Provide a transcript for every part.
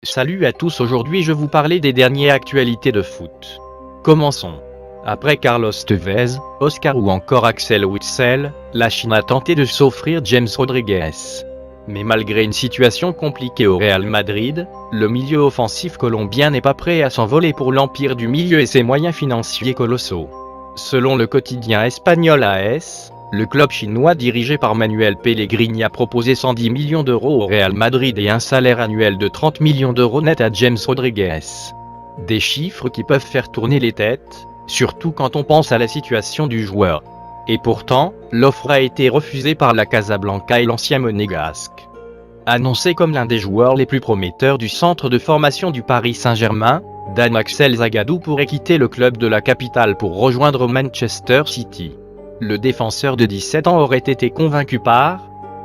Salut à tous, aujourd'hui je vous parler des dernières actualités de foot. Commençons. Après Carlos Tevez, Oscar ou encore Axel Witsel, la Chine a tenté de s'offrir James Rodriguez. Mais malgré une situation compliquée au Real Madrid, le milieu offensif colombien n'est pas prêt à s'envoler pour l'empire du milieu et ses moyens financiers colossaux. Selon le quotidien espagnol AS, le club chinois dirigé par Manuel Pellegrini a proposé 110 millions d'euros au Real Madrid et un salaire annuel de 30 millions d'euros net à James Rodriguez. Des chiffres qui peuvent faire tourner les têtes, surtout quand on pense à la situation du joueur. Et pourtant, l'offre a été refusée par la Casablanca et l'ancien monégasque. Annoncé comme l'un des joueurs les plus prometteurs du centre de formation du Paris Saint-Germain, Dan Axel Zagadou pourrait quitter le club de la capitale pour rejoindre Manchester City. Le défenseur de 17 ans aurait été convaincu par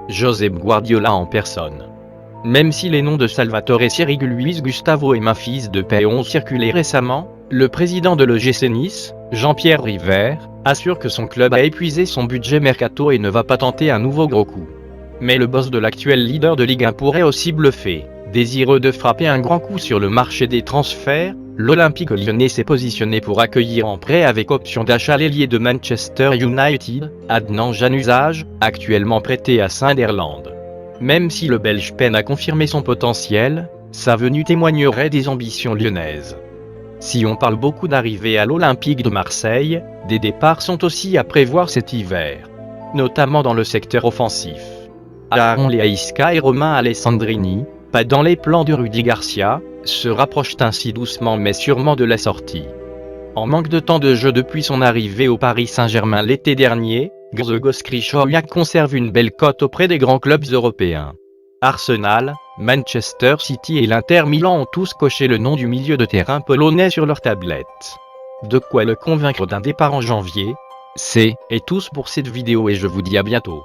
Josep Guardiola en personne. Même si les noms de Salvatore Sierra, Luis Gustavo et Memphis Depay ont circulé récemment, le président de l'OGC Nice, Jean-Pierre River, assure que son club a épuisé son budget mercato et ne va pas tenter un nouveau gros coup. Mais le boss de l'actuel leader de Ligue 1 pourrait aussi bluffer. Désireux de frapper un grand coup sur le marché des transferts, l'Olympique lyonnais s'est positionné pour accueillir en prêt avec option d'achat l'ailier de Manchester United, Adnan Januzaj, actuellement prêté à Sunderland. Même si le Belge peine à confirmer son potentiel, sa venue témoignerait des ambitions lyonnaises. Si on parle beaucoup d'arrivées à l'Olympique de Marseille, des départs sont aussi à prévoir cet hiver, notamment dans le secteur offensif. Aaron Leaïska et Romain Alessandrini, pas dans les plans de Rudy Garcia, se rapprochent ainsi doucement mais sûrement de la sortie. En manque de temps de jeu depuis son arrivée au Paris Saint-Germain l'été dernier, Grzegorz Krychowiak conserve une belle cote auprès des grands clubs européens. Arsenal, Manchester City et l'Inter Milan ont tous coché le nom du milieu de terrain polonais sur leur tablette. De quoi le convaincre d'un départ en janvier. C'est tout pour cette vidéo et je vous dis à bientôt.